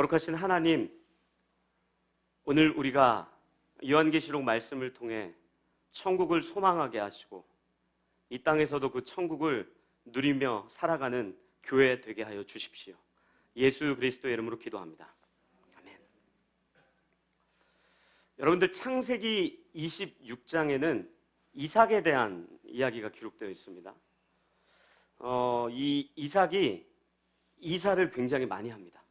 거룩하신 하나님, 오늘 우리가 요한계시록 말씀을 통해 천국을 소망하게 하시고 이 땅에서도 그 천국을 누리며 살아가는 교회 되게 하여 주십시오. 예수 그리스도의 이름으로 기도합니다. 아멘. 여러분들, 창세기 26장에는 이삭에 대한 이야기가 기록되어 있습니다. 이 이삭이 이사를 굉장히 많이 합니다.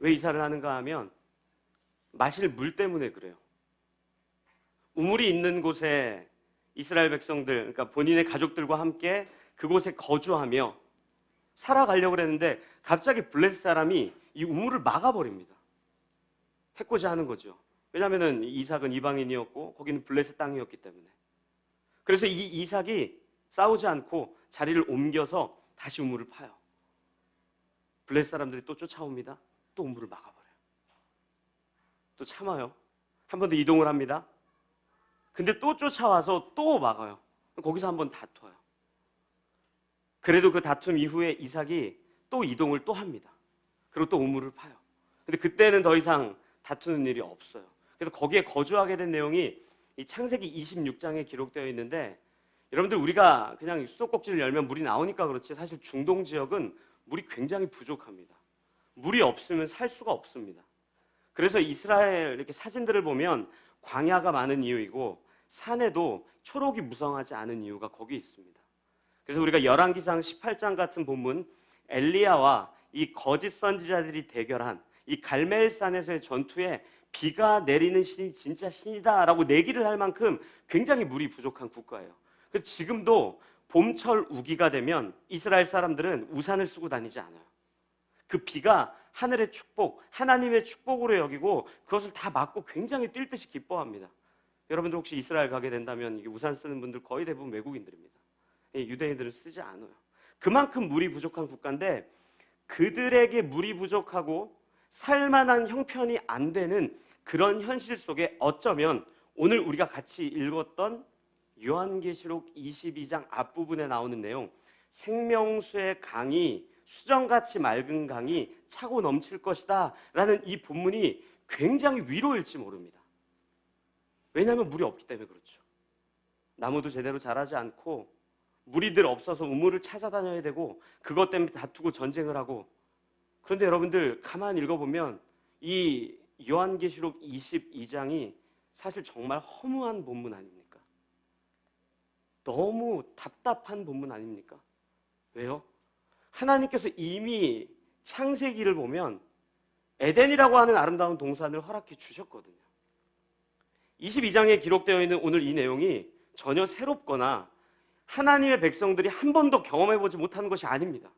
왜 이사를 하는가 하면 마실 물 때문에 그래요. 우물이 있는 곳에 이스라엘 백성들, 그러니까 본인의 가족들과 함께 그곳에 거주하며 살아가려고 했는데 갑자기 블레셋 사람이 이 우물을 막아버립니다. 해코지 하는 거죠. 왜냐하면 이삭은 이방인이었고 거기는 블레셋 땅이었기 때문에. 그래서 이 이삭이 싸우지 않고 자리를 옮겨서 다시 우물을 파요. 블레셋 사람들이 또 쫓아옵니다. 또 우물을 막아버려요. 또 참아요. 한 번 더 이동을 합니다. 근데 또 쫓아와서 또 막아요. 거기서 한번 다퉈요. 그래도 그 다툼 이후에 이삭이 또 이동을 또 합니다. 그리고 또 우물을 파요. 근데 그때는 더 이상 다투는 일이 없어요. 그래서 거기에 거주하게 된 내용이 이 창세기 26장에 기록되어 있는데, 여러분들, 우리가 그냥 수도꼭지를 열면 물이 나오니까 그렇지 사실 중동 지역은 물이 굉장히 부족합니다. 물이 없으면 살 수가 없습니다. 그래서 이스라엘 이렇게 사진들을 보면 광야가 많은 이유이고 산에도 초록이 무성하지 않은 이유가 거기 있습니다. 그래서 우리가 열왕기상 18장 같은 본문, 엘리야와 이 거짓 선지자들이 대결한 이 갈멜산에서의 전투에 비가 내리는 신이 진짜 신이다라고 내기를 할 만큼 굉장히 물이 부족한 국가예요. 그래서 지금도 봄철 우기가 되면 이스라엘 사람들은 우산을 쓰고 다니지 않아요. 그 비가 하늘의 축복, 하나님의 축복으로 여기고 그것을 다 맞고 굉장히 뛸 듯이 기뻐합니다. 여러분들 혹시 이스라엘 가게 된다면 이게 우산 쓰는 분들 거의 대부분 외국인들입니다. 유대인들은 쓰지 않아요. 그만큼 물이 부족한 국가인데 그들에게 물이 부족하고 살만한 형편이 안 되는 그런 현실 속에 어쩌면 오늘 우리가 같이 읽었던 요한계시록 22장 앞부분에 나오는 내용, 생명수의 강이 수정같이 맑은 강이 차고 넘칠 것이다 라는 이 본문이 굉장히 위로일지 모릅니다. 왜냐하면 물이 없기 때문에 그렇죠. 나무도 제대로 자라지 않고 물이 늘 없어서 우물을 찾아다녀야 되고 그것 때문에 다투고 전쟁을 하고. 그런데 여러분들 가만히 읽어보면 이 요한계시록 22장이 사실 정말 허무한 본문 아닙니까? 너무 답답한 본문 아닙니까? 왜요? 하나님께서 이미 창세기를 보면 에덴이라고 하는 아름다운 동산을 허락해 주셨거든요. 22장에 기록되어 있는 오늘 이 내용이 전혀 새롭거나 하나님의 백성들이 한 번도 경험해보지 못하는 것이 아닙니다.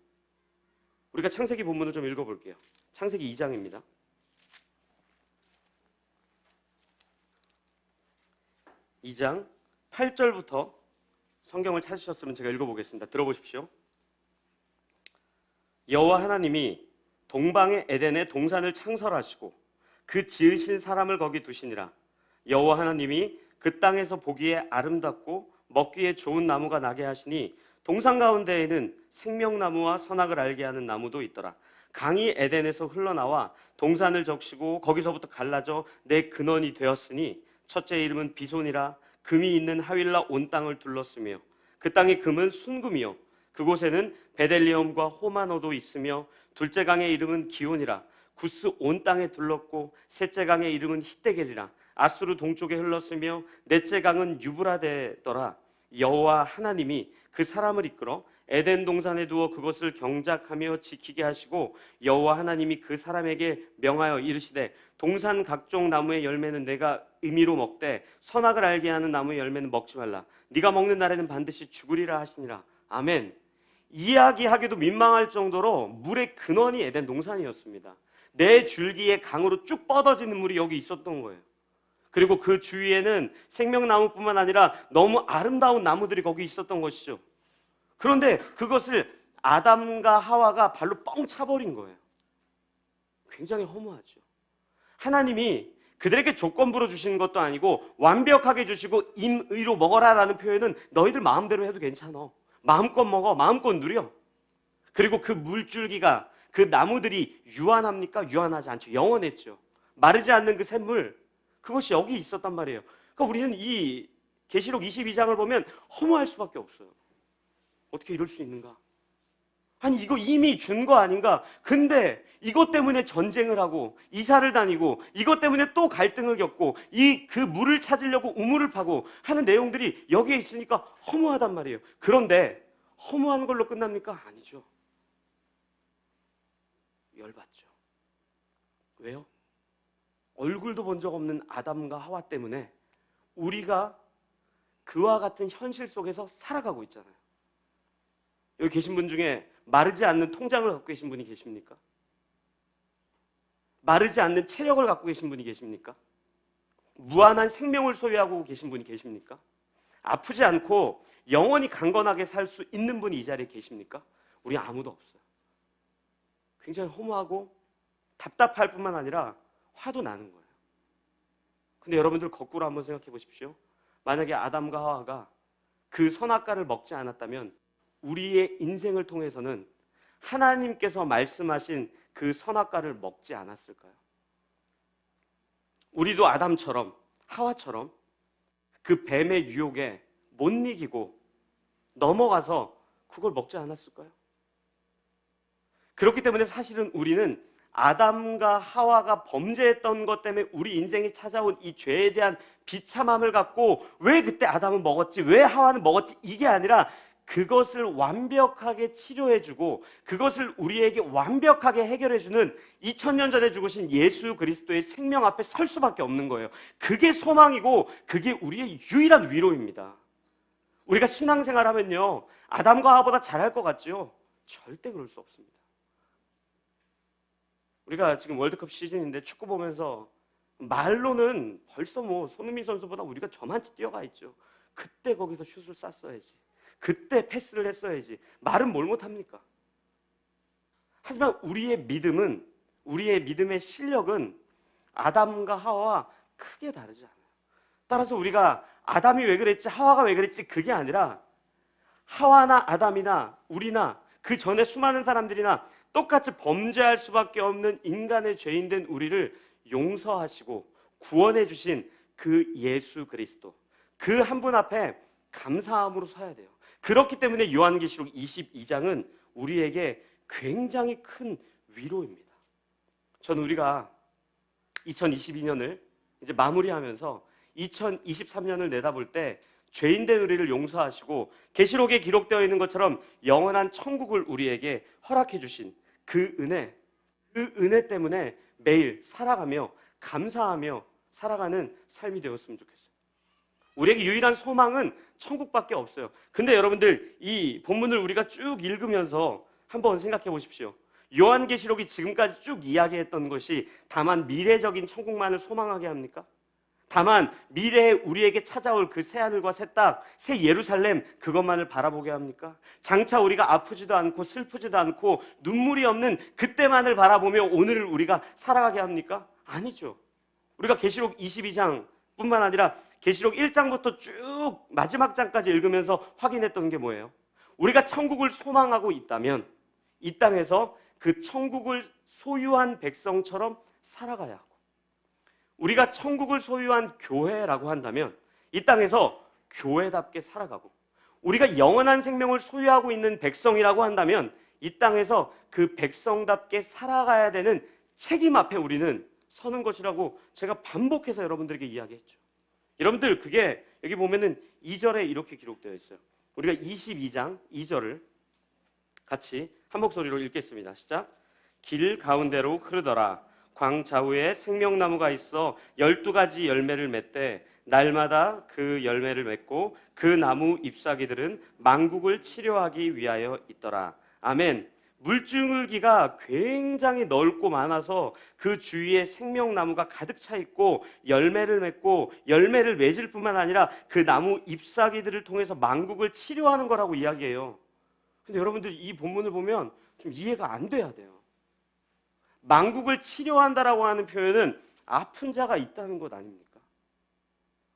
우리가 창세기 본문을 좀 읽어볼게요. 창세기 2장입니다. 2장 8절부터 성경을 찾으셨으면 제가 읽어보겠습니다. 들어보십시오. 여호와 하나님이 동방의 에덴에 동산을 창설하시고 그 지으신 사람을 거기 두시니라. 여호와 하나님이 그 땅에서 보기에 아름답고 먹기에 좋은 나무가 나게 하시니 동산 가운데에는 생명나무와 선악을 알게 하는 나무도 있더라. 강이 에덴에서 흘러나와 동산을 적시고 거기서부터 갈라져 내 근원이 되었으니 첫째 이름은 비손이라. 금이 있는 하윌라 온 땅을 둘렀으며 그 땅의 금은 순금이요 그곳에는 베델리엄과 호마노도 있으며 둘째 강의 이름은 기온이라. 구스 온 땅에 둘렀고 셋째 강의 이름은 히데겔이라. 아수르 동쪽에 흘렀으며 넷째 강은 유브라데더라. 여호와 하나님이 그 사람을 이끌어 에덴 동산에 두어 그것을 경작하며 지키게 하시고 여호와 하나님이 그 사람에게 명하여 이르시되 동산 각종 나무의 열매는 내가 의미로 먹되 선악을 알게 하는 나무의 열매는 먹지 말라. 네가 먹는 날에는 반드시 죽으리라 하시니라. 아멘. 이야기하기도 민망할 정도로 물의 근원이 에덴 동산이었습니다. 네 줄기의 강으로 쭉 뻗어지는 물이 여기 있었던 거예요. 그리고 그 주위에는 생명나무뿐만 아니라 너무 아름다운 나무들이 거기 있었던 것이죠. 그런데 그것을 아담과 하와가 발로 뻥 차버린 거예요. 굉장히 허무하죠. 하나님이 그들에게 조건부로 주시는 것도 아니고 완벽하게 주시고 임의로 먹어라라는 표현은 너희들 마음대로 해도 괜찮아. 마음껏 먹어, 마음껏 누려. 그리고 그 물줄기가 그 나무들이 유한합니까? 유한하지 않죠. 영원했죠. 마르지 않는 그 샘물, 그것이 여기 있었단 말이에요. 그러니까 우리는 이 계시록 22장을 보면 허무할 수밖에 없어요. 어떻게 이럴 수 있는가? 아니 이거 이미 준 거 아닌가? 근데 이것 때문에 전쟁을 하고 이사를 다니고 이것 때문에 또 갈등을 겪고 그 물을 찾으려고 우물을 파고 하는 내용들이 여기에 있으니까 허무하단 말이에요. 그런데 허무한 걸로 끝납니까? 아니죠. 열받죠. 왜요? 얼굴도 본 적 없는 아담과 하와 때문에 우리가 그와 같은 현실 속에서 살아가고 있잖아요. 여기 계신 분 중에 마르지 않는 통장을 갖고 계신 분이 계십니까? 마르지 않는 체력을 갖고 계신 분이 계십니까? 무한한 생명을 소유하고 계신 분이 계십니까? 아프지 않고 영원히 강건하게 살 수 있는 분이 이 자리에 계십니까? 우리 아무도 없어요. 굉장히 허무하고 답답할 뿐만 아니라 화도 나는 거예요. 근데 여러분들 거꾸로 한번 생각해 보십시오. 만약에 아담과 하와가 그 선악과를 먹지 않았다면 우리의 인생을 통해서는 하나님께서 말씀하신 그 선악과를 먹지 않았을까요? 우리도 아담처럼 하와처럼 그 뱀의 유혹에 못 이기고 넘어가서 그걸 먹지 않았을까요? 그렇기 때문에 사실은 우리는 아담과 하와가 범죄했던 것 때문에 우리 인생에 찾아온 이 죄에 대한 비참함을 갖고 왜 그때 아담은 먹었지, 왜 하와는 먹었지, 이게 아니라 그것을 완벽하게 치료해주고 그것을 우리에게 완벽하게 해결해주는 2000년 전에 죽으신 예수 그리스도의 생명 앞에 설 수밖에 없는 거예요. 그게 소망이고 그게 우리의 유일한 위로입니다. 우리가 신앙생활 하면요, 아담과 하와보다 잘할 것 같죠? 절대 그럴 수 없습니다. 우리가 지금 월드컵 시즌인데 축구 보면서 말로는 벌써 뭐 손흥민 선수보다 우리가 저만치 뛰어가 있죠. 그때 거기서 슛을 쐈어야지, 그때 패스를 했어야지. 말은 뭘 못합니까? 하지만 우리의 믿음은, 우리의 믿음의 실력은 아담과 하와와 크게 다르지 않아요. 따라서 우리가 아담이 왜 그랬지, 하와가 왜 그랬지, 그게 아니라 하와나 아담이나 우리나 그 전에 수많은 사람들이나 똑같이 범죄할 수밖에 없는 인간의 죄인된 우리를 용서하시고 구원해 주신 그 예수 그리스도, 그 한 분 앞에 감사함으로 서야 돼요. 그렇기 때문에 요한계시록 22장은 우리에게 굉장히 큰 위로입니다. 전 우리가 2022년을 이제 마무리하면서 2023년을 내다볼 때 죄인된 우리를 용서하시고 계시록에 기록되어 있는 것처럼 영원한 천국을 우리에게 허락해 주신 그 은혜 때문에 매일 살아가며 감사하며 살아가는 삶이 되었으면 좋겠어요. 우리에게 유일한 소망은 천국밖에 없어요. 근데 여러분들 이 본문을 우리가 쭉 읽으면서 한번 생각해 보십시오. 요한계시록이 지금까지 쭉 이야기했던 것이 다만 미래적인 천국만을 소망하게 합니까? 다만 미래에 우리에게 찾아올 그 새하늘과 새 땅, 새 예루살렘, 그것만을 바라보게 합니까? 장차 우리가 아프지도 않고 슬프지도 않고 눈물이 없는 그때만을 바라보며 오늘을 우리가 살아가게 합니까? 아니죠. 우리가 계시록 22장 뿐만 아니라 계시록 1장부터 쭉 마지막 장까지 읽으면서 확인했던 게 뭐예요? 우리가 천국을 소망하고 있다면 이 땅에서 그 천국을 소유한 백성처럼 살아가야 하고, 우리가 천국을 소유한 교회라고 한다면 이 땅에서 교회답게 살아가고, 우리가 영원한 생명을 소유하고 있는 백성이라고 한다면 이 땅에서 그 백성답게 살아가야 되는 책임 앞에 우리는 서는 것이라고 제가 반복해서 여러분들에게 이야기했죠. 여러분들 그게 여기 보면은 2절에 이렇게 기록되어 있어요. 우리가 22장 2절을 같이 한 목소리로 읽겠습니다. 시작. 길 가운데로 흐르더라. 광 좌우에 생명나무가 있어 12가지 열매를 맺되 날마다 그 열매를 맺고 그 나무 잎사귀들은 만국을 치료하기 위하여 있더라. 아멘. 물줄기가 굉장히 넓고 많아서 그 주위에 생명나무가 가득 차 있고 열매를 맺고 열매를 맺을 뿐만 아니라 그 나무 잎사귀들을 통해서 만국을 치료하는 거라고 이야기해요. 근데 여러분들 이 본문을 보면 좀 이해가 안 돼야 돼요. 만국을 치료한다라고 하는 표현은 아픈 자가 있다는 것 아닙니까?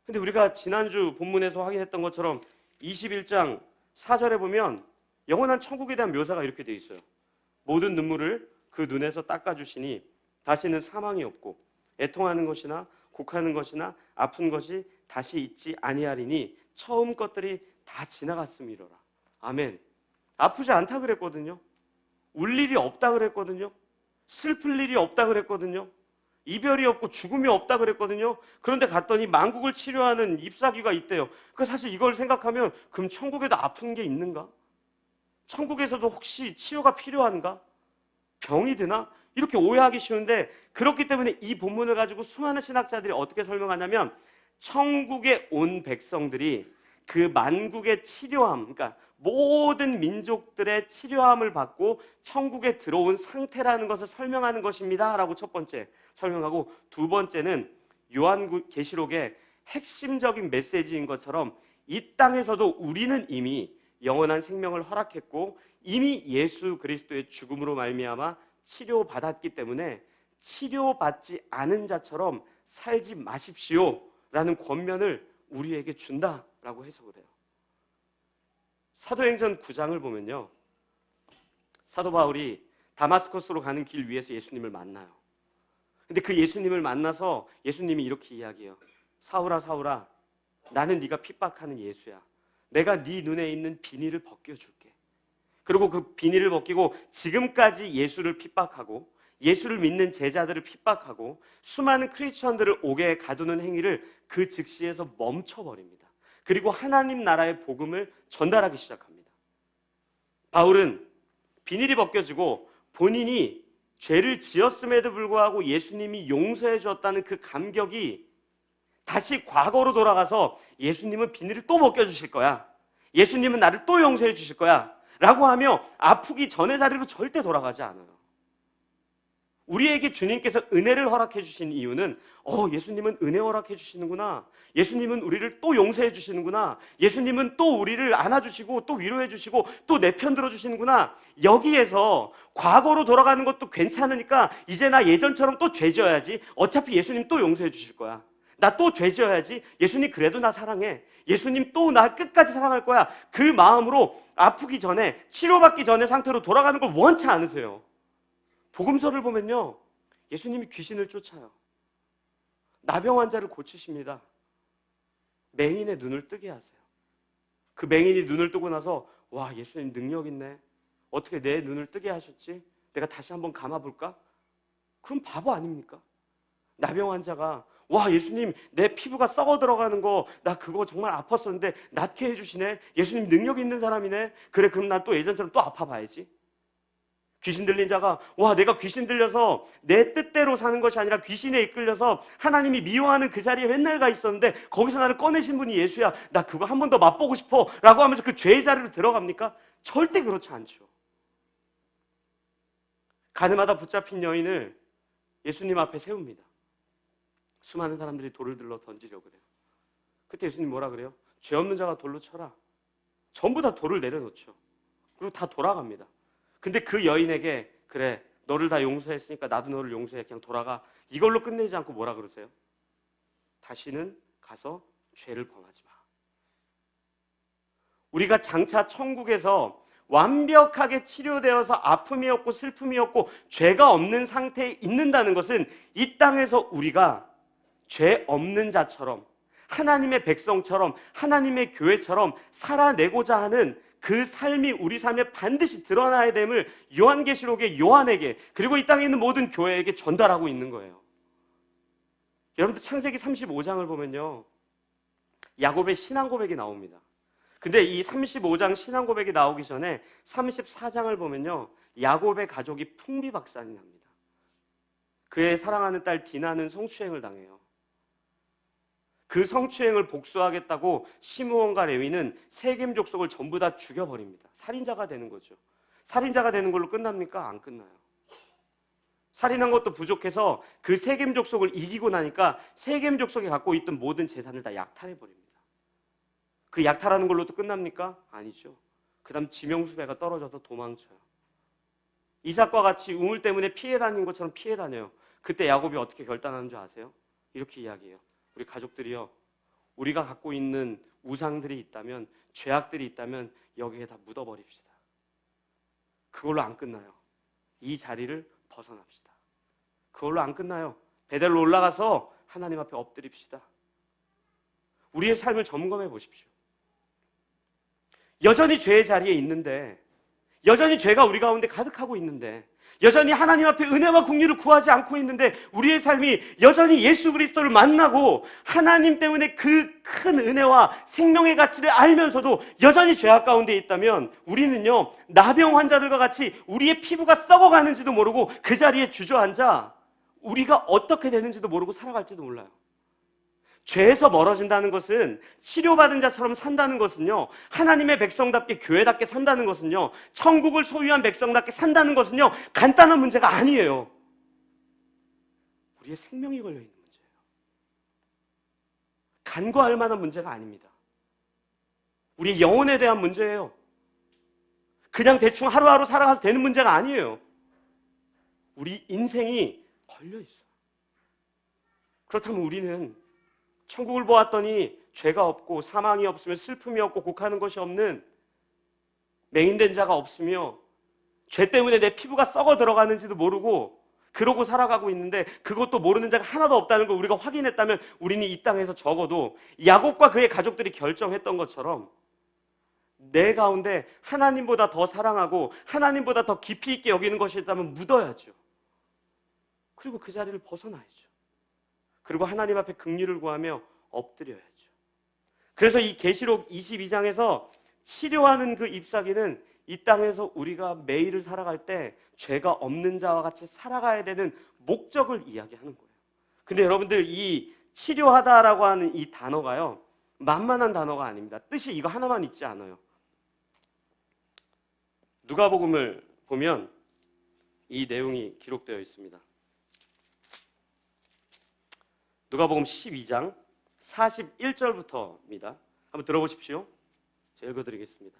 근데 우리가 지난주 본문에서 확인했던 것처럼 21장 4절에 보면 영원한 천국에 대한 묘사가 이렇게 돼 있어요. 모든 눈물을 그 눈에서 닦아주시니 다시는 사망이 없고 애통하는 것이나 곡하는 것이나 아픈 것이 다시 있지 아니하리니 처음 것들이 다 지나갔음이로라. 아멘. 아프지 않다 그랬거든요. 울 일이 없다 그랬거든요. 슬플 일이 없다 그랬거든요. 이별이 없고 죽음이 없다 그랬거든요. 그런데 갔더니 만국을 치료하는 잎사귀가 있대요. 그 사실 이걸 생각하면 그럼 천국에도 아픈 게 있는가? 천국에서도 혹시 치료가 필요한가? 병이 드나? 이렇게 오해하기 쉬운데, 그렇기 때문에 이 본문을 가지고 수많은 신학자들이 어떻게 설명하냐면, 천국에 온 백성들이 그 만국의 치료함, 그러니까 모든 민족들의 치료함을 받고 천국에 들어온 상태라는 것을 설명하는 것입니다 라고 첫 번째 설명하고, 두 번째는 요한계시록의 핵심적인 메시지인 것처럼 이 땅에서도 우리는 이미 영원한 생명을 허락했고 이미 예수 그리스도의 죽음으로 말미암아 치료받았기 때문에 치료받지 않은 자처럼 살지 마십시오 라는 권면을 우리에게 준다라고 해석을 해요. 사도행전 9장을 보면요, 사도 바울이 다마스커스로 가는 길 위에서 예수님을 만나요. 근데 그 예수님을 만나서 예수님이 이렇게 이야기해요. 사울아 사울아, 나는 네가 핍박하는 예수야. 내가 네 눈에 있는 비닐을 벗겨줄게. 그리고 그 비닐을 벗기고 지금까지 예수를 핍박하고 예수를 믿는 제자들을 핍박하고 수많은 크리스천들을 옥에 가두는 행위를 그 즉시에서 멈춰버립니다. 그리고 하나님 나라의 복음을 전달하기 시작합니다. 바울은 비닐이 벗겨지고 본인이 죄를 지었음에도 불구하고 예수님이 용서해 주었다는 그 감격이 다시 과거로 돌아가서 예수님은 비닐을 또 벗겨주실 거야, 예수님은 나를 또 용서해 주실 거야 라고 하며 아프기 전의 자리로 절대 돌아가지 않아요. 우리에게 주님께서 은혜를 허락해 주신 이유는 예수님은 은혜 허락해 주시는구나, 예수님은 우리를 또 용서해 주시는구나, 예수님은 또 우리를 안아주시고 또 위로해 주시고 또 내 편 들어주시는구나, 여기에서 과거로 돌아가는 것도 괜찮으니까 이제 나 예전처럼 또 죄 지어야지, 어차피 예수님 또 용서해 주실 거야, 나 또 죄 지어야지, 예수님 그래도 나 사랑해, 예수님 또 나 끝까지 사랑할 거야, 그 마음으로 아프기 전에 치료받기 전의 상태로 돌아가는 걸 원치 않으세요. 복음서를 보면요, 예수님이 귀신을 쫓아요. 나병 환자를 고치십니다. 맹인의 눈을 뜨게 하세요. 그 맹인이 눈을 뜨고 나서 와, 예수님 능력 있네, 어떻게 내 눈을 뜨게 하셨지, 내가 다시 한번 감아볼까? 그럼 바보 아닙니까? 나병 환자가 와, 예수님 내 피부가 썩어 들어가는 거 나 그거 정말 아팠었는데 낫게 해주시네, 예수님 능력 있는 사람이네, 그래 그럼 난 또 예전처럼 또 아파봐야지. 귀신 들린 자가 와, 내가 귀신 들려서 내 뜻대로 사는 것이 아니라 귀신에 이끌려서 하나님이 미워하는 그 자리에 맨날 가 있었는데 거기서 나를 꺼내신 분이 예수야, 나 그거 한 번 더 맛보고 싶어 라고 하면서 그 죄의 자리로 들어갑니까? 절대 그렇지 않죠. 가늠하다 붙잡힌 여인을 예수님 앞에 세웁니다. 수많은 사람들이 돌을 들러 던지려고 그래요. 그때 예수님 뭐라 그래요? 죄 없는 자가 돌로 쳐라. 전부 다 돌을 내려놓죠. 그리고 다 돌아갑니다. 근데 그 여인에게 그래, 너를 다 용서했으니까 나도 너를 용서해, 그냥 돌아가, 이걸로 끝내지 않고 뭐라 그러세요? 다시는 가서 죄를 범하지 마. 우리가 장차 천국에서 완벽하게 치료되어서 아픔이 없고 슬픔이 없고 죄가 없는 상태에 있는다는 것은 이 땅에서 우리가 죄 없는 자처럼 하나님의 백성처럼 하나님의 교회처럼 살아내고자 하는 그 삶이 우리 삶에 반드시 드러나야 됨을 요한계시록의 요한에게, 그리고 이 땅에 있는 모든 교회에게 전달하고 있는 거예요. 여러분들 창세기 35장을 보면요, 야곱의 신앙 고백이 나옵니다. 근데 이 35장 신앙 고백이 나오기 전에 34장을 보면요, 야곱의 가족이 풍비박산이 납니다. 그의 사랑하는 딸 디나는 성추행을 당해요. 그 성추행을 복수하겠다고 시므온과 레위는 세겜 족속을 전부 다 죽여버립니다. 살인자가 되는 거죠. 살인자가 되는 걸로 끝납니까? 안 끝나요. 살인한 것도 부족해서 그 세겜 족속을 이기고 나니까 세겜 족속이 갖고 있던 모든 재산을 다 약탈해버립니다. 그 약탈하는 걸로도 끝납니까? 아니죠. 그 다음 지명수배가 떨어져서 도망쳐요. 이삭과 같이 우물 때문에 피해 다닌 것처럼 피해 다녀요. 그때 야곱이 어떻게 결단하는 줄 아세요? 이렇게 이야기해요. 우리 가족들이요, 우리가 갖고 있는 우상들이 있다면, 죄악들이 있다면 여기에 다 묻어버립시다. 그걸로 안 끝나요. 이 자리를 벗어납시다. 그걸로 안 끝나요. 베델로 올라가서 하나님 앞에 엎드립시다. 우리의 삶을 점검해 보십시오. 여전히 죄의 자리에 있는데, 여전히 죄가 우리 가운데 가득하고 있는데, 여전히 하나님 앞에 은혜와 긍휼을 구하지 않고 있는데, 우리의 삶이 여전히 예수 그리스도를 만나고 하나님 때문에 그 큰 은혜와 생명의 가치를 알면서도 여전히 죄악 가운데 있다면, 우리는요 나병 환자들과 같이 우리의 피부가 썩어가는지도 모르고 그 자리에 주저앉아 우리가 어떻게 되는지도 모르고 살아갈지도 몰라요. 죄에서 멀어진다는 것은, 치료받은 자처럼 산다는 것은요, 하나님의 백성답게 교회답게 산다는 것은요, 천국을 소유한 백성답게 산다는 것은요, 간단한 문제가 아니에요. 우리의 생명이 걸려있는 문제예요. 간과할 만한 문제가 아닙니다. 우리의 영혼에 대한 문제예요. 그냥 대충 하루하루 살아가서 되는 문제가 아니에요. 우리 인생이 걸려있어요. 그렇다면 우리는 천국을 보았더니 죄가 없고 사망이 없으며 슬픔이 없고 곡하는 것이 없는 맹인된 자가 없으며 죄 때문에 내 피부가 썩어 들어가는지도 모르고 그러고 살아가고 있는데, 그것도 모르는 자가 하나도 없다는 걸 우리가 확인했다면, 우리는 이 땅에서 적어도 야곱과 그의 가족들이 결정했던 것처럼 내 가운데 하나님보다 더 사랑하고 하나님보다 더 깊이 있게 여기는 것이 있다면 묻어야죠. 그리고 그 자리를 벗어나야죠. 그리고 하나님 앞에 긍휼을 구하며 엎드려야죠. 그래서 이 계시록 22장에서 치료하는 그 잎사귀는 이 땅에서 우리가 매일을 살아갈 때 죄가 없는 자와 같이 살아가야 되는 목적을 이야기하는 거예요. 근데 여러분들, 이 치료하다라고 하는 이 단어가요, 만만한 단어가 아닙니다. 뜻이 이거 하나만 있지 않아요. 누가복음을 보면 이 내용이 기록되어 있습니다. 누가복음 12장 41절부터입니다. 한번 들어보십시오. 제가 읽어드리겠습니다.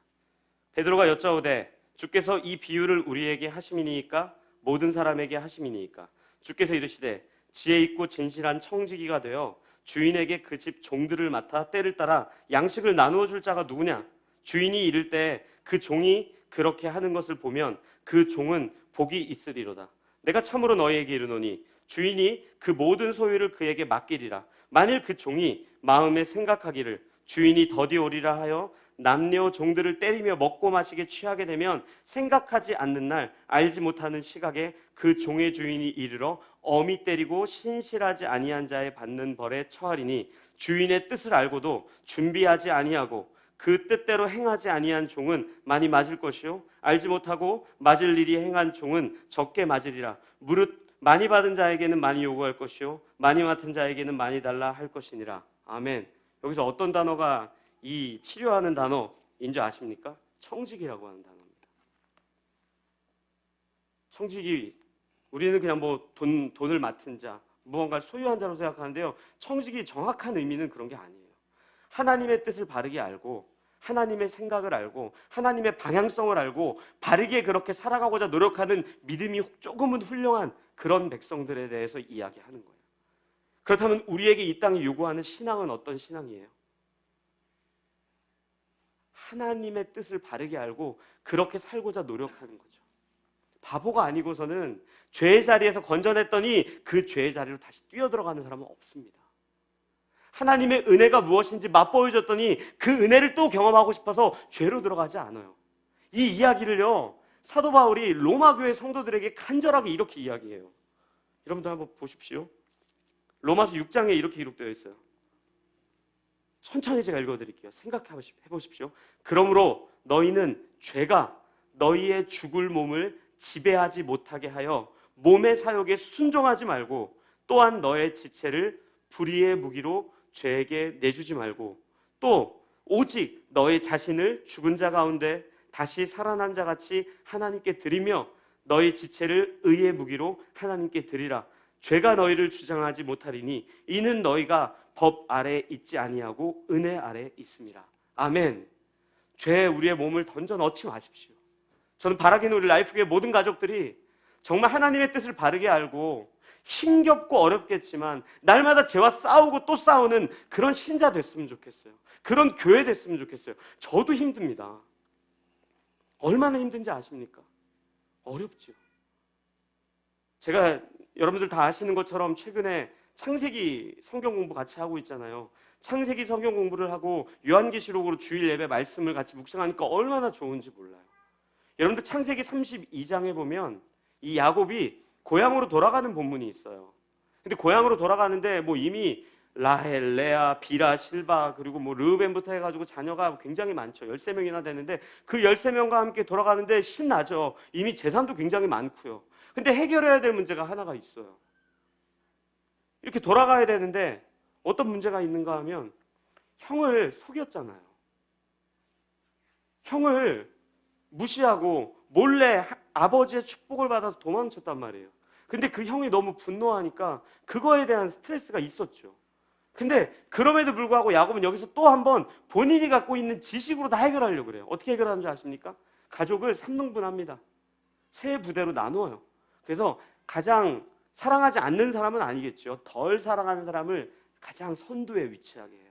베드로가 여짜오되 주께서 이 비유를 우리에게 하심이니까 모든 사람에게 하심이니까. 주께서 이르시되 지혜 있고 진실한 청지기가 되어 주인에게 그 집 종들을 맡아 때를 따라 양식을 나누어 줄 자가 누구냐? 주인이 이를 때 그 종이 그렇게 하는 것을 보면 그 종은 복이 있으리로다. 내가 참으로 너희에게 이르노니 주인이 그 모든 소유를 그에게 맡기리라. 만일 그 종이 마음에 생각하기를 주인이 더디 오리라 하여 남녀 종들을 때리며 먹고 마시게 취하게 되면, 생각하지 않는 날 알지 못하는 시각에 그 종의 주인이 이르러 엄히 때리고 신실하지 아니한 자의 받는 벌에 처하리니, 주인의 뜻을 알고도 준비하지 아니하고 그 뜻대로 행하지 아니한 종은 많이 맞을 것이요 알지 못하고 맞을 일이 행한 종은 적게 맞으리라. 무릇 많이 받은 자에게는 많이 요구할 것이요 많이 맡은 자에게는 많이 달라 할 것이니라. 아멘. 여기서 어떤 단어가 이 치료하는 단어인지 아십니까? 청지기라고 하는 단어입니다. 청지기, 우리는 그냥 돈을 맡은 자, 무언가를 소유한 자로 생각하는데요, 청지기 정확한 의미는 그런 게 아니에요. 하나님의 뜻을 바르게 알고 하나님의 생각을 알고 하나님의 방향성을 알고 바르게 그렇게 살아가고자 노력하는 믿음이 조금은 훌륭한 그런 백성들에 대해서 이야기하는 거예요. 그렇다면 우리에게 이 땅이 요구하는 신앙은 어떤 신앙이에요? 하나님의 뜻을 바르게 알고 그렇게 살고자 노력하는 거죠. 바보가 아니고서는 죄의 자리에서 건져냈더니 그 죄의 자리로 다시 뛰어들어가는 사람은 없습니다. 하나님의 은혜가 무엇인지 맛보여줬더니 그 은혜를 또 경험하고 싶어서 죄로 들어가지 않아요. 이 이야기를요, 사도 바울이 로마 교회 성도들에게 간절하게 이렇게 이야기해요. 여러분들 한번 보십시오. 로마서 6장에 이렇게 기록되어 있어요. 천천히 제가 읽어드릴게요. 생각해 보십시오. 그러므로 너희는 죄가 너희의 죽을 몸을 지배하지 못하게 하여 몸의 사욕에 순종하지 말고, 또한 너의 지체를 불의의 무기로 죄에게 내주지 말고, 또 오직 너의 자신을 죽은 자 가운데 다시 살아난 자 같이 하나님께 드리며 너희 지체를 의의 무기로 하나님께 드리라. 죄가 너희를 주장하지 못하리니 이는 너희가 법 아래 있지 아니하고 은혜 아래 있습니다. 아멘. 죄에 우리의 몸을 던져 넣지 마십시오. 저는 바라기는 우리 라이프교회 모든 가족들이 정말 하나님의 뜻을 바르게 알고 힘겹고 어렵겠지만 날마다 죄와 싸우고 또 싸우는 그런 신자 됐으면 좋겠어요. 그런 교회 됐으면 좋겠어요. 저도 힘듭니다. 얼마나 힘든지 아십니까? 어렵죠. 제가 여러분들 다 아시는 것처럼 최근에 창세기 성경 공부 같이 하고 있잖아요. 창세기 성경 공부를 하고 요한계시록으로 주일 예배 말씀을 같이 묵상하니까 얼마나 좋은지 몰라요. 여러분들 창세기 32장에 보면 이 야곱이 고향으로 돌아가는 본문이 있어요. 근데 고향으로 돌아가는데 뭐 이미 라헬, 레아, 비라, 실바 그리고 뭐 르우벤부터 해가지고 자녀가 굉장히 많죠. 13명이나 되는데 그 13명과 함께 돌아가는데 신나죠. 이미 재산도 굉장히 많고요. 근데 해결해야 될 문제가 하나가 있어요. 이렇게 돌아가야 되는데 어떤 문제가 있는가 하면 형을 속였잖아요. 형을 무시하고 몰래 아버지의 축복을 받아서 도망쳤단 말이에요. 근데 그 형이 너무 분노하니까 그거에 대한 스트레스가 있었죠. 근데 그럼에도 불구하고 야곱은 여기서 또 한 번 본인이 갖고 있는 지식으로 다 해결하려고 그래요. 어떻게 해결하는 줄 아십니까? 가족을 3등분합니다. 세 부대로 나누어요. 그래서 가장 사랑하지 않는 사람은 아니겠죠. 덜 사랑하는 사람을 가장 선두에 위치하게 해요.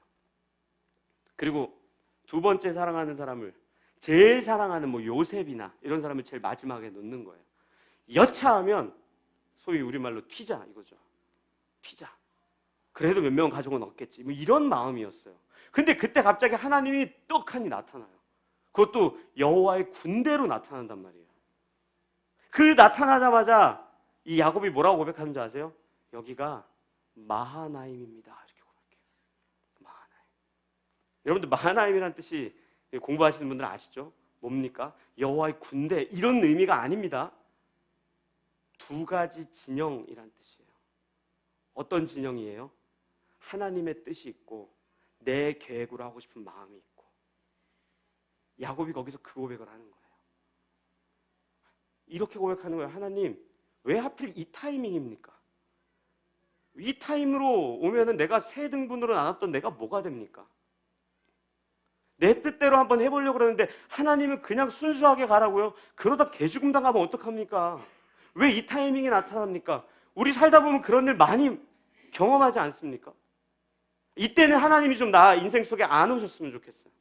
그리고 두 번째 사랑하는 사람을 제일 사랑하는 뭐 요셉이나 이런 사람을 제일 마지막에 놓는 거예요. 여차하면 소위 우리말로 튀자 이거죠. 튀자. 그래도 몇 명 가족은 없겠지. 뭐 이런 마음이었어요. 근데 그때 갑자기 하나님이 떡하니 나타나요. 그것도 여호와의 군대로 나타난단 말이에요. 그 나타나자마자 이 야곱이 뭐라고 고백하는 줄 아세요? 여기가 마하나임입니다. 이렇게 고백해요. 마하나임. 여러분들 마하나임이라는 뜻이 공부하시는 분들 아시죠? 뭡니까? 여호와의 군대 이런 의미가 아닙니다. 두 가지 진영이란 뜻이에요. 어떤 진영이에요? 하나님의 뜻이 있고 내 계획으로 하고 싶은 마음이 있고. 야곱이 거기서 그 고백을 하는 거예요. 이렇게 고백하는 거예요. 하나님, 왜 하필 이 타이밍입니까? 이 타임으로 오면은 내가 세 등분으로 나눴던 내가 뭐가 됩니까? 내 뜻대로 한번 해보려고 그러는데 하나님은 그냥 순수하게 가라고요? 그러다 개죽음 당하면 어떡합니까? 왜 이 타이밍이 나타납니까? 우리 살다 보면 그런 일 많이 경험하지 않습니까? 이때는 하나님이 좀 나 인생 속에 안 오셨으면 좋겠어요.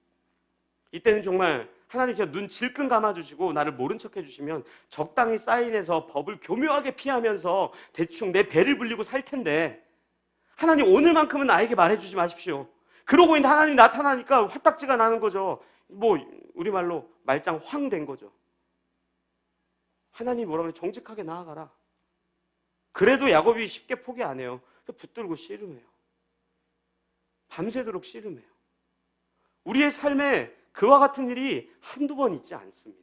이때는 정말 하나님 그냥 눈 질끈 감아주시고 나를 모른 척 해주시면 적당히 사인해서 법을 교묘하게 피하면서 대충 내 배를 불리고 살 텐데 하나님 오늘만큼은 나에게 말해주지 마십시오. 그러고 있는데 하나님이 나타나니까 화딱지가 나는 거죠. 뭐 우리말로 말짱 황 된 거죠. 하나님이 뭐라고 그래? 정직하게 나아가라. 그래도 야곱이 쉽게 포기 안 해요. 붙들고 씨름해요. 밤새도록 씨름해요. 우리의 삶에 그와 같은 일이 한두 번 있지 않습니다.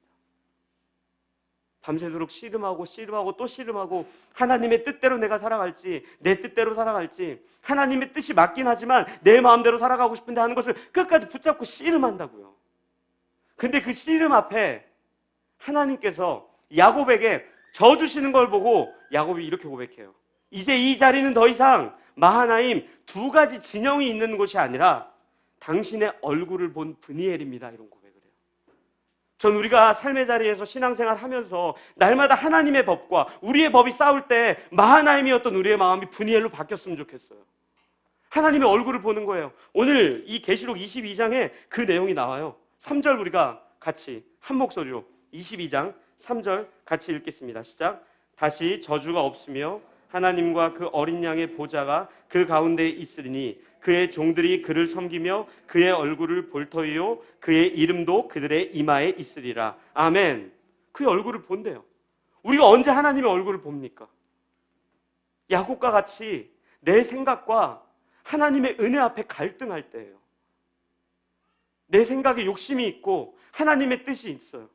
밤새도록 씨름하고 씨름하고 또 씨름하고 하나님의 뜻대로 내가 살아갈지 내 뜻대로 살아갈지 하나님의 뜻이 맞긴 하지만 내 마음대로 살아가고 싶은데 하는 것을 끝까지 붙잡고 씨름한다고요. 근데 그 씨름 앞에 하나님께서 야곱에게 져 주시는 걸 보고 야곱이 이렇게 고백해요. 이제 이 자리는 더 이상 마하나임 두 가지 진영이 있는 곳이 아니라 당신의 얼굴을 본 브니엘입니다. 이런 고백을 해요. 전 우리가 삶의 자리에서 신앙생활 하면서 날마다 하나님의 법과 우리의 법이 싸울 때 마하나임이었던 우리의 마음이 브니엘로 바뀌었으면 좋겠어요. 하나님의 얼굴을 보는 거예요. 오늘 이 계시록 22장에 그 내용이 나와요. 3절 우리가 같이 한 목소리로 22장 3절 같이 읽겠습니다. 시작. 다시 저주가 없으며 하나님과 그 어린 양의 보좌가 그 가운데에 있으리니 그의 종들이 그를 섬기며 그의 얼굴을 볼 터이요 그의 이름도 그들의 이마에 있으리라. 아멘. 그의 얼굴을 본대요. 우리가 언제 하나님의 얼굴을 봅니까? 야곱과 같이 내 생각과 하나님의 은혜 앞에 갈등할 때예요. 내 생각에 욕심이 있고 하나님의 뜻이 있어요.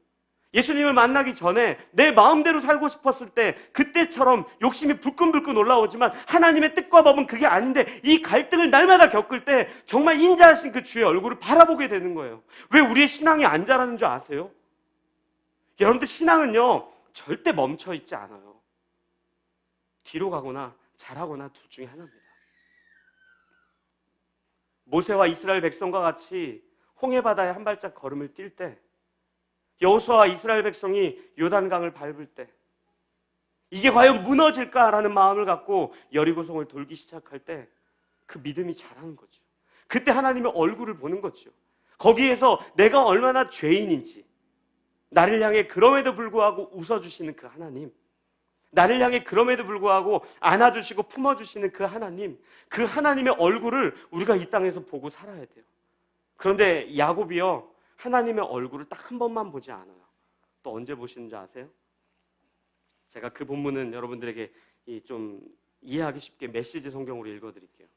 예수님을 만나기 전에 내 마음대로 살고 싶었을 때 그때처럼 욕심이 불끈불끈 올라오지만 하나님의 뜻과 법은 그게 아닌데 이 갈등을 날마다 겪을 때 정말 인자하신 그 주의 얼굴을 바라보게 되는 거예요. 왜 우리의 신앙이 안 자라는 줄 아세요? 여러분들 신앙은요 절대 멈춰 있지 않아요. 뒤로 가거나 잘하거나 둘 중에 하나입니다. 모세와 이스라엘 백성과 같이 홍해바다에 한 발짝 걸음을 뛸 때 여호수아와 이스라엘 백성이 요단강을 밟을 때 이게 과연 무너질까라는 마음을 갖고 여리고성을 돌기 시작할 때 그 믿음이 자라는 거죠. 그때 하나님의 얼굴을 보는 거죠. 거기에서 내가 얼마나 죄인인지 나를 향해 그럼에도 불구하고 웃어주시는 그 하나님, 나를 향해 그럼에도 불구하고 안아주시고 품어주시는 그 하나님, 그 하나님의 얼굴을 우리가 이 땅에서 보고 살아야 돼요. 그런데 야곱이요, 하나님의 얼굴을 딱 한 번만 보지 않아요. 또 언제 보시는지 아세요? 제가 그 본문은 여러분들에게 좀 이해하기 쉽게 메시지 성경으로 읽어드릴게요.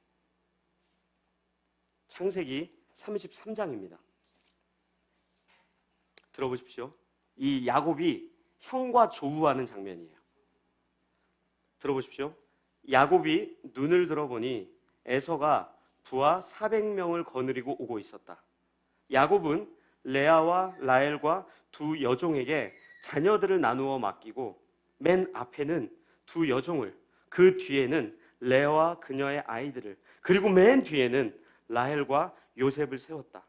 창세기 33장입니다. 들어보십시오. 이 야곱이 형과 조우하는 장면이에요. 들어보십시오. 야곱이 눈을 들어보니 에서가 부하 400명을 거느리고 오고 있었다. 야곱은 레아와 라헬과 두 여종에게 자녀들을 나누어 맡기고 맨 앞에는 두 여종을, 그 뒤에는 레아와 그녀의 아이들을, 그리고 맨 뒤에는 라헬과 요셉을 세웠다.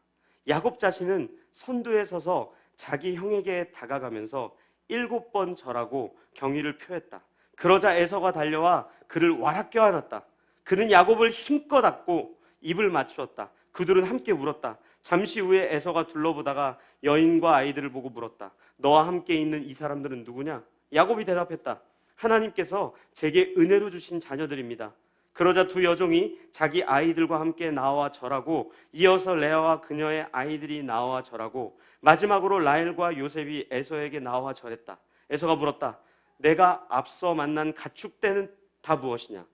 야곱 자신은 선두에 서서 자기 형에게 다가가면서 7번 절하고 경의를 표했다. 그러자 에서가 달려와 그를 와락 껴안았다. 그는 야곱을 힘껏 안고 입을 맞추었다. 그들은 함께 울었다. 잠시 후에 에서가 둘러보다가 여인과 아이들을 보고 물었다. 너와 함께 있는 이 사람들은 누구냐? 야곱이 대답했다. 하나님께서 제게 은혜로 주신 자녀들입니다. 그러자 두 여종이 자기 아이들과 함께 나와 절하고 이어서 레아와 그녀의 아이들이 나와 절하고 마지막으로 라헬과 요셉이 에서에게 나와 절했다. 에서가 물었다. 내가 앞서 만난 가축대는 다 무엇이냐?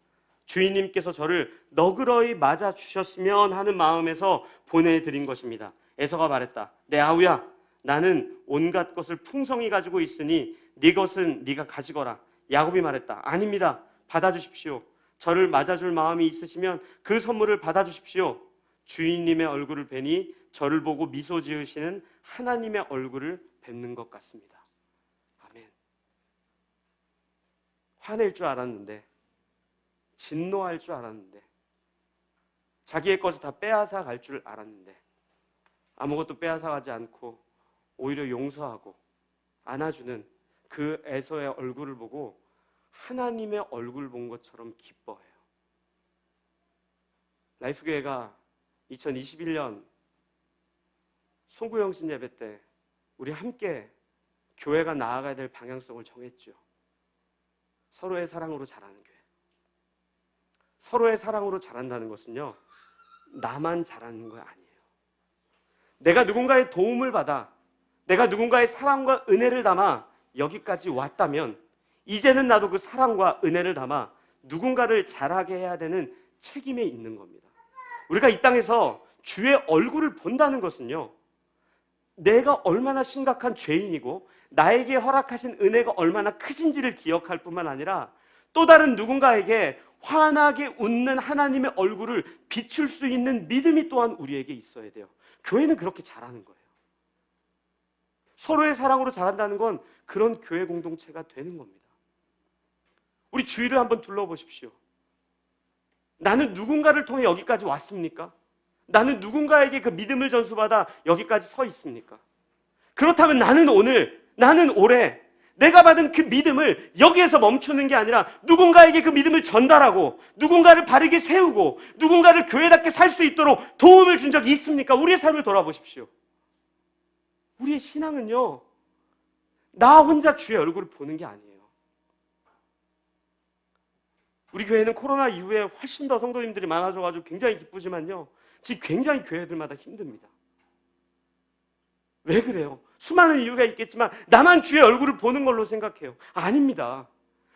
주인님께서 저를 너그러이 맞아 주셨으면 하는 마음에서 보내드린 것입니다. 에서가 말했다. 내 아우야, 나는 온갖 것을 풍성히 가지고 있으니 네 것은 네가 가지거라. 야곱이 말했다. 아닙니다. 받아주십시오. 저를 맞아줄 마음이 있으시면 그 선물을 받아주십시오. 주인님의 얼굴을 뵈니 저를 보고 미소 지으시는 하나님의 얼굴을 뵙는 것 같습니다. 아멘. 화낼 줄 알았는데, 진노할 줄 알았는데, 자기의 것을 다 빼앗아 갈 줄 알았는데 아무것도 빼앗아 가지 않고 오히려 용서하고 안아주는 그 에서의 얼굴을 보고 하나님의 얼굴 본 것처럼 기뻐해요. 라이프교회가 2021년 송구영신 예배 때 우리 함께 교회가 나아가야 될 방향성을 정했죠. 서로의 사랑으로 자라는 교회. 서로의 사랑으로 자란다는 것은요, 나만 자라는 거 아니에요. 내가 누군가의 도움을 받아, 내가 누군가의 사랑과 은혜를 담아 여기까지 왔다면 이제는 나도 그 사랑과 은혜를 담아 누군가를 자라게 해야 되는 책임에 있는 겁니다. 우리가 이 땅에서 주의 얼굴을 본다는 것은요, 내가 얼마나 심각한 죄인이고 나에게 허락하신 은혜가 얼마나 크신지를 기억할 뿐만 아니라 또 다른 누군가에게 환하게 웃는 하나님의 얼굴을 비출 수 있는 믿음이 또한 우리에게 있어야 돼요. 교회는 그렇게 자라는 거예요. 서로의 사랑으로 자란다는 건 그런 교회 공동체가 되는 겁니다. 우리 주위를 한번 둘러보십시오. 나는 누군가를 통해 여기까지 왔습니까? 나는 누군가에게 그 믿음을 전수받아 여기까지 서 있습니까? 그렇다면 나는 오늘, 나는 올해 내가 받은 그 믿음을 여기에서 멈추는 게 아니라 누군가에게 그 믿음을 전달하고 누군가를 바르게 세우고 누군가를 교회답게 살 수 있도록 도움을 준 적이 있습니까? 우리의 삶을 돌아보십시오. 우리의 신앙은요, 나 혼자 주의 얼굴을 보는 게 아니에요. 우리 교회는 코로나 이후에 훨씬 더 성도님들이 많아져가지고 굉장히 기쁘지만요, 지금 굉장히 교회들마다 힘듭니다. 왜 그래요? 수많은 이유가 있겠지만 나만 주의 얼굴을 보는 걸로 생각해요. 아닙니다.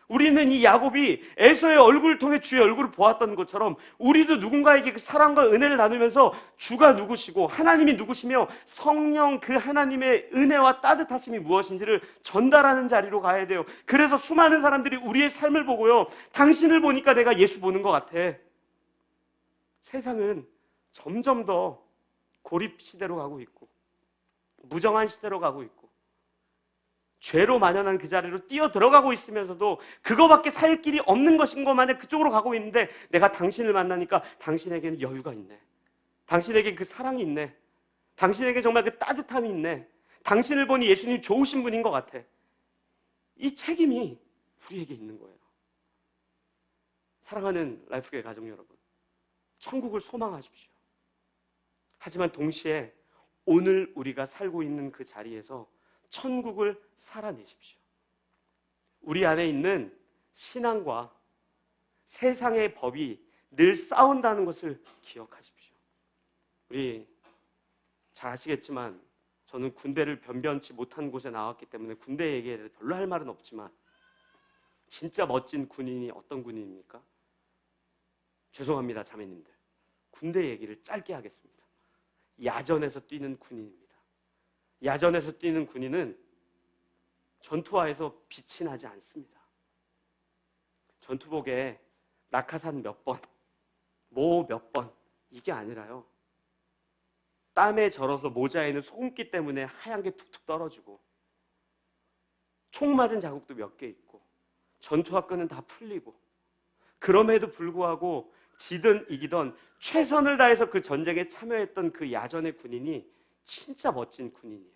우리는 이 야곱이 에서의 얼굴을 통해 주의 얼굴을 보았던 것처럼 우리도 누군가에게 그 사랑과 은혜를 나누면서 주가 누구시고 하나님이 누구시며 성령 그 하나님의 은혜와 따뜻하심이 무엇인지를 전달하는 자리로 가야 돼요. 그래서 수많은 사람들이 우리의 삶을 보고요, 당신을 보니까 내가 예수 보는 것 같아. 세상은 점점 더 고립 시대로 가고 있고 무정한 시대로 가고 있고 죄로 만연한 그 자리로 뛰어 들어가고 있으면서도 그거밖에 살 길이 없는 것인 것만에 그쪽으로 가고 있는데 내가 당신을 만나니까 당신에게는 여유가 있네. 당신에게 그 사랑이 있네. 당신에게 정말 그 따뜻함이 있네. 당신을 보니 예수님 좋으신 분인 것 같아. 이 책임이 우리에게 있는 거예요. 사랑하는 라이프교회 가족 여러분, 천국을 소망하십시오. 하지만 동시에 오늘 우리가 살고 있는 그 자리에서 천국을 살아내십시오. 우리 안에 있는 신앙과 세상의 법이 늘 싸운다는 것을 기억하십시오. 우리 잘 아시겠지만 저는 군대를 변변치 못한 곳에 나왔기 때문에 군대 얘기에 대해서 별로 할 말은 없지만 진짜 멋진 군인이 어떤 군인입니까? 죄송합니다, 자매님들. 군대 얘기를 짧게 하겠습니다. 야전에서 뛰는 군인입니다. 야전에서 뛰는 군인은 전투화에서 빛이 나지 않습니다. 전투복에 낙하산 몇 번, 모 몇 번, 이게 아니라요. 땀에 절어서 모자에는 소금기 때문에 하얀 게 툭툭 떨어지고 총 맞은 자국도 몇 개 있고 전투화 끈은 다 풀리고 그럼에도 불구하고 지든 이기던 최선을 다해서 그 전쟁에 참여했던 그 야전의 군인이 진짜 멋진 군인이에요.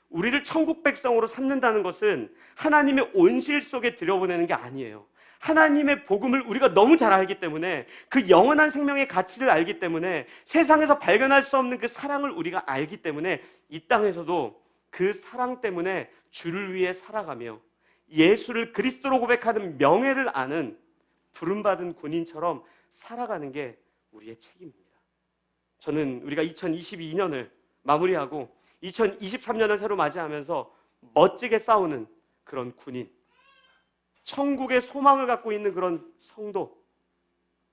우리를 천국 백성으로 삼는다는 것은 하나님의 온실 속에 들여보내는 게 아니에요. 하나님의 복음을 우리가 너무 잘 알기 때문에 그 영원한 생명의 가치를 알기 때문에 세상에서 발견할 수 없는 그 사랑을 우리가 알기 때문에 이 땅에서도 그 사랑 때문에 주를 위해 살아가며 예수를 그리스도로 고백하는 명예를 아는 부름받은 군인처럼 살아가는 게 우리의 책임입니다. 저는 우리가 2022년을 마무리하고 2023년을 새로 맞이하면서 멋지게 싸우는 그런 군인, 천국의 소망을 갖고 있는 그런 성도,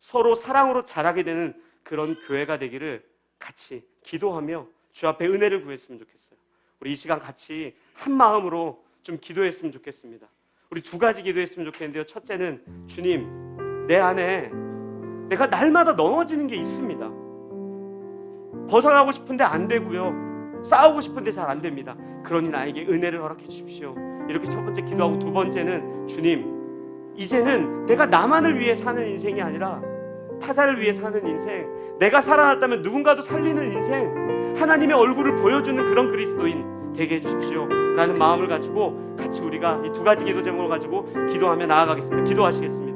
서로 사랑으로 자라게 되는 그런 교회가 되기를 같이 기도하며 주 앞에 은혜를 구했으면 좋겠어요. 우리 이 시간 같이 한 마음으로 좀 기도했으면 좋겠습니다. 우리 두 가지 기도했으면 좋겠는데요. 첫째는 주님, 내 안에 내가 날마다 넘어지는 게 있습니다. 벗어나고 싶은데 안 되고요. 싸우고 싶은데 잘 안 됩니다. 그러니 나에게 은혜를 허락해 주십시오. 이렇게 첫 번째 기도하고, 두 번째는 주님, 이제는 내가 나만을 위해 사는 인생이 아니라 타자를 위해 사는 인생, 내가 살아났다면 누군가도 살리는 인생, 하나님의 얼굴을 보여주는 그런 그리스도인 되게 해주십시오 라는 마음을 가지고 같이 우리가 이 두 가지 기도 제목을 가지고 기도하며 나아가겠습니다. 기도하시겠습니다.